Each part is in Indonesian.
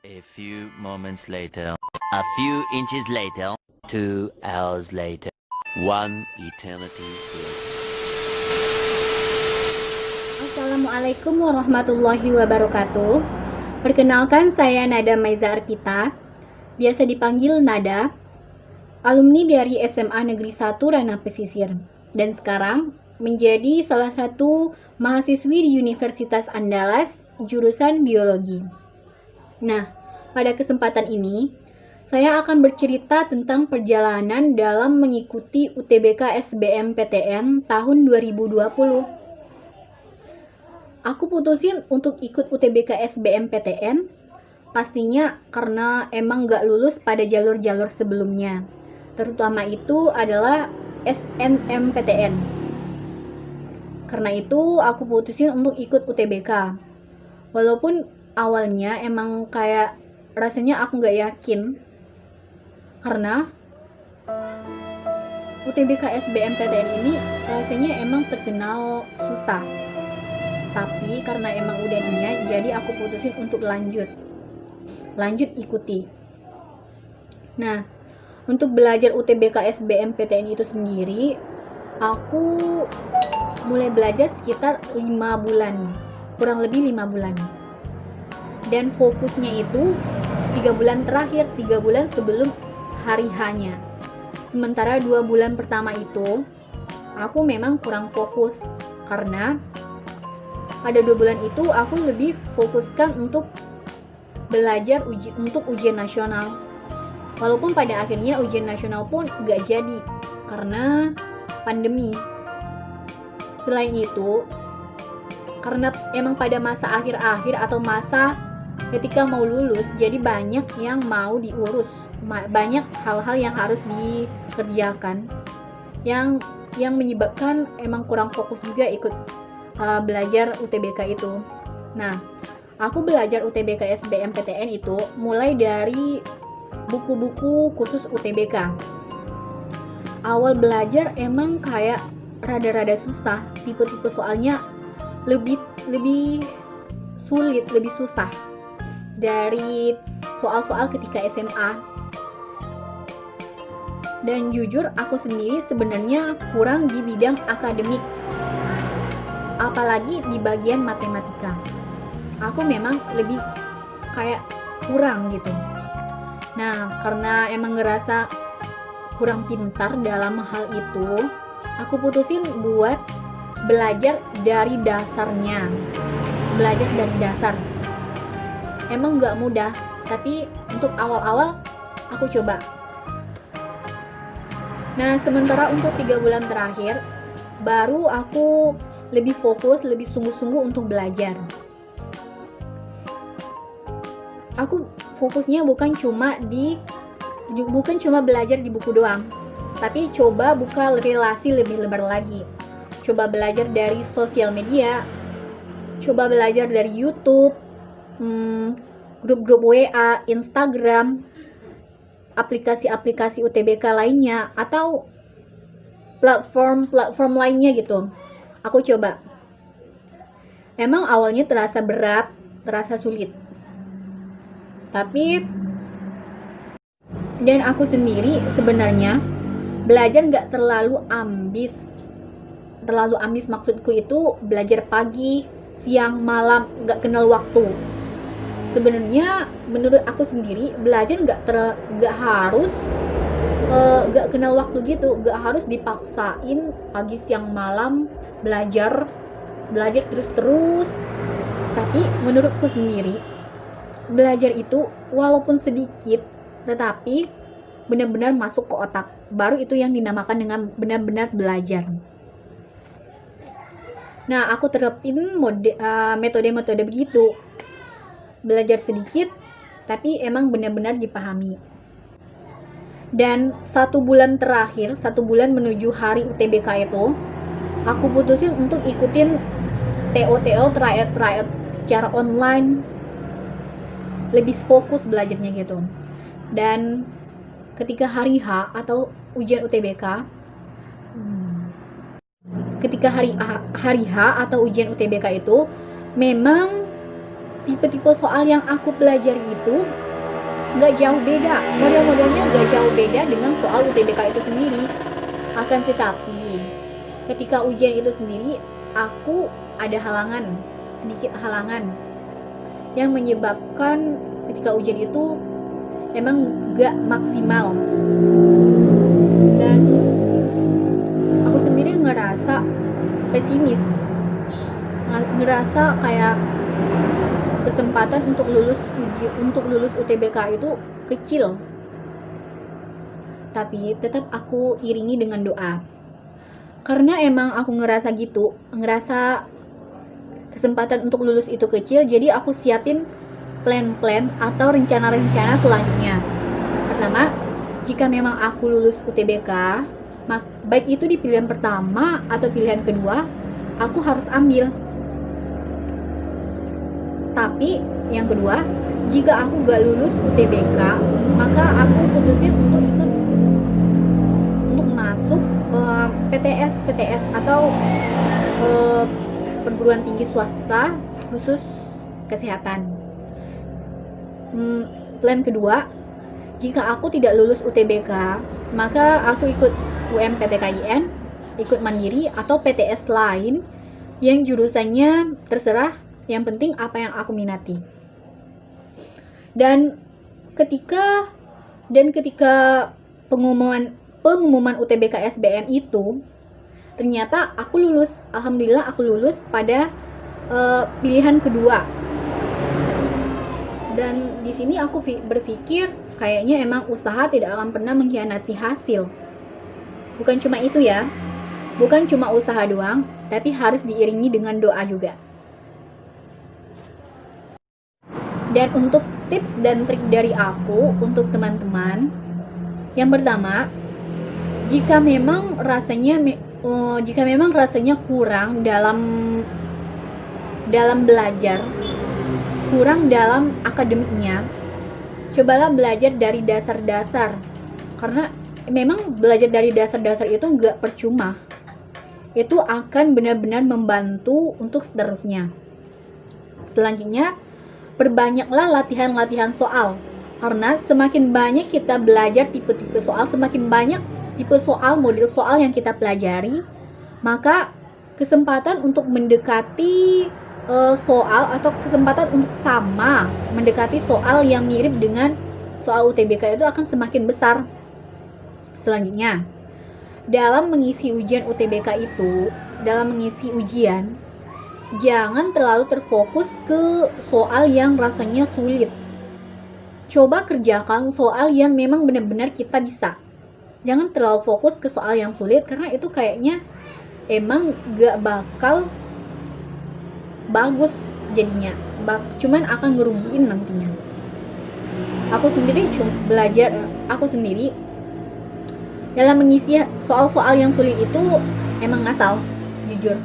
A few moments later, a few inches later, 2 hours later, one eternity later. Assalamualaikum warahmatullahi wabarakatuh. Perkenalkan, saya Nada Maiza Arpita, biasa dipanggil Nada, alumni dari SMA Negeri 1 Ranah Pesisir, dan sekarang menjadi salah satu mahasiswi di Universitas Andalas, jurusan Biologi. Nah, pada kesempatan ini, saya akan bercerita tentang perjalanan dalam mengikuti UTBK SBMPTN tahun 2020. Aku putusin untuk ikut UTBK SBMPTN, pastinya karena emang gak lulus pada jalur-jalur sebelumnya. Terutama itu adalah SNMPTN. Karena itu, aku putusin untuk ikut UTBK. Walaupun awalnya emang kayak rasanya aku gak yakin, karena UTBK SBMPTN ini rasanya emang terkenal susah. Tapi karena emang udah niat, jadi aku putusin untuk lanjut ikuti. Nah, untuk belajar UTBK SBMPTN itu sendiri, aku mulai belajar sekitar 5 bulan, kurang lebih 5 bulan. Dan fokusnya itu 3 bulan terakhir, 3 bulan sebelum hari H-nya. Sementara 2 bulan pertama itu, aku memang kurang fokus, karena pada 2 bulan itu aku lebih fokuskan untuk belajar untuk ujian nasional. Walaupun pada akhirnya ujian nasional pun gak jadi, karena pandemi. Selain itu, karena emang pada masa akhir-akhir atau masa ketika mau lulus, jadi banyak yang mau diurus, banyak hal-hal yang harus dikerjakan, yang menyebabkan emang kurang fokus juga ikut belajar UTBK itu. Nah, aku belajar UTBK SBMPTN itu mulai dari buku-buku khusus UTBK. Awal belajar emang kayak rada-rada susah, tipe-tipe soalnya lebih sulit, lebih susah dari soal-soal ketika SMA. Dan jujur aku sendiri sebenarnya kurang di bidang akademik, apalagi di bagian matematika. Aku memang lebih kayak kurang gitu. Nah, karena emang ngerasa kurang pintar dalam hal itu, aku putusin buat belajar dari dasarnya. Belajar dari dasar. Emang gak mudah, tapi untuk awal-awal aku coba. Nah, sementara untuk 3 bulan terakhir, baru aku lebih fokus, lebih sungguh-sungguh untuk belajar. Aku fokusnya bukan cuma belajar di buku doang, tapi coba buka relasi lebih lebar lagi. Coba belajar dari sosial media, coba belajar dari YouTube, grup-grup WA, Instagram, aplikasi-aplikasi UTBK lainnya, atau platform lainnya gitu. Aku coba. Emang awalnya terasa berat, terasa sulit. Tapi, dan aku sendiri sebenarnya belajar gak terlalu ambis. Terlalu ambis maksudku itu belajar pagi, siang, malam, gak kenal waktu. Sebenarnya menurut aku sendiri belajar gak harus gak kenal waktu gitu, gak harus dipaksain pagi, siang, malam belajar terus. Tapi menurutku sendiri, belajar itu walaupun sedikit, tetapi benar-benar masuk ke otak. Baru itu yang dinamakan dengan benar-benar belajar. Nah, aku terapin metode-metode begitu. Belajar sedikit, tapi emang benar-benar dipahami. Dan 1 bulan terakhir, 1 bulan menuju hari UTBK itu, aku putusin untuk ikutin TO tryout secara online, lebih fokus belajarnya gitu. Dan ketika hari H atau ujian UTBK, ketika hari H atau ujian UTBK itu memang tipe-tipe soal yang aku pelajari itu nggak jauh beda, model-modelnya nggak jauh beda dengan soal UTBK itu sendiri. Akan tetapi ketika ujian itu sendiri, aku ada sedikit halangan yang menyebabkan ketika ujian itu emang nggak maksimal, dan aku sendiri ngerasa pesimis, ngerasa kayak kesempatan untuk lulus UTBK itu kecil. Tapi tetap aku iringi dengan doa, karena emang aku ngerasa gitu, ngerasa kesempatan untuk lulus itu kecil. Jadi aku siapin plan-plan atau rencana-rencana selanjutnya. Pertama, jika memang aku lulus UTBK, baik itu di pilihan pertama atau pilihan kedua, aku harus ambil. Tapi yang kedua, jika aku gak lulus UTBK, maka aku putusin untuk masuk PTS atau perguruan tinggi swasta khusus kesehatan. Plan kedua, jika aku tidak lulus UTBK, maka aku ikut UMPTKIN, ikut mandiri atau PTS lain yang jurusannya terserah, yang penting apa yang aku minati. Dan ketika pengumuman UTBK SBM itu, ternyata aku lulus. Alhamdulillah aku lulus pada pilihan kedua. Dan di sini aku berpikir kayaknya emang usaha tidak akan pernah mengkhianati hasil. Bukan cuma itu ya, bukan cuma usaha doang, tapi harus diiringi dengan doa juga. Dan untuk tips dan trik dari aku untuk teman-teman, yang pertama, jika memang rasanya kurang dalam belajar, kurang dalam akademiknya, cobalah belajar dari dasar-dasar, karena memang belajar dari dasar-dasar itu nggak percuma, itu akan benar-benar membantu untuk seterusnya. Selanjutnya, perbanyaklah latihan-latihan soal, karena semakin banyak kita belajar tipe-tipe soal, semakin banyak tipe soal, model soal yang kita pelajari, maka kesempatan untuk mendekati soal atau kesempatan untuk mendekati soal yang mirip dengan soal UTBK itu akan semakin besar. Selanjutnya, dalam mengisi ujian UTBK itu, jangan terlalu terfokus ke soal yang rasanya sulit. Coba kerjakan soal yang memang benar-benar kita bisa. Jangan terlalu fokus ke soal yang sulit, karena itu kayaknya emang gak bakal bagus jadinya, cuman akan ngerugiin nantinya. Aku sendiri dalam mengisi soal-soal yang sulit itu emang ngasal, jujur.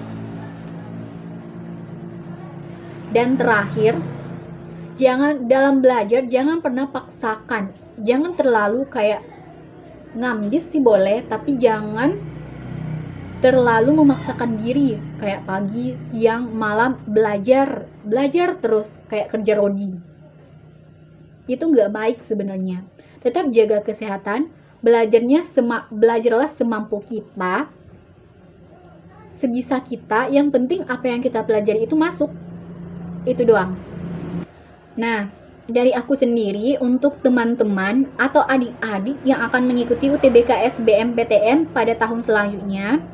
Dan terakhir, dalam belajar jangan pernah paksakan, jangan terlalu kayak ngambis sih boleh, tapi jangan terlalu memaksakan diri kayak pagi, siang, malam belajar terus kayak kerja rodi. Itu nggak baik sebenarnya. Tetap jaga kesehatan, belajarlah semampu kita, sebisa kita. Yang penting apa yang kita pelajari itu masuk. Itu doang. Nah, dari aku sendiri untuk teman-teman atau adik-adik yang akan mengikuti UTBK SBMPTN pada tahun selanjutnya,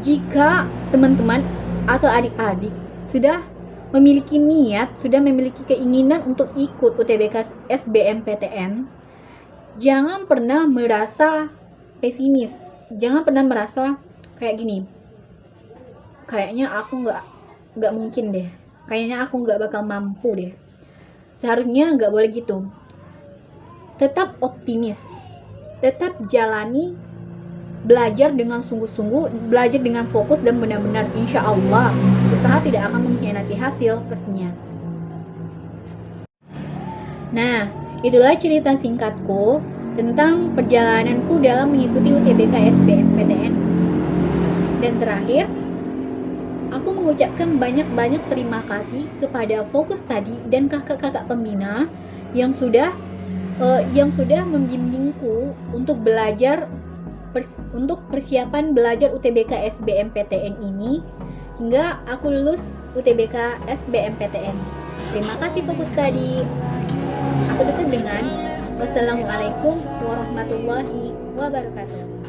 jika teman-teman atau adik-adik sudah memiliki niat, sudah memiliki keinginan untuk ikut UTBK SBMPTN, jangan pernah merasa pesimis. Jangan pernah merasa kayak gini, kayaknya aku nggak mungkin deh, kayaknya aku nggak bakal mampu deh. Seharusnya nggak boleh gitu. Tetap optimis, tetap jalani, belajar dengan sungguh-sungguh, belajar dengan fokus, dan benar-benar insya Allah usaha tidak akan mengkhianati hasil pastinya. Nah, itulah cerita singkatku tentang perjalananku dalam mengikuti UTBK SBMPTN. Dan terakhir, Aku mengucapkan banyak-banyak terima kasih kepada Fokus Study dan kakak-kakak pembina yang sudah membimbingku untuk belajar untuk persiapan belajar UTBK SBMPTN ini hingga aku lulus UTBK SBMPTN. Terima kasih Fokus Study. Aku tutup dengan wassalamualaikum warahmatullahi wabarakatuh.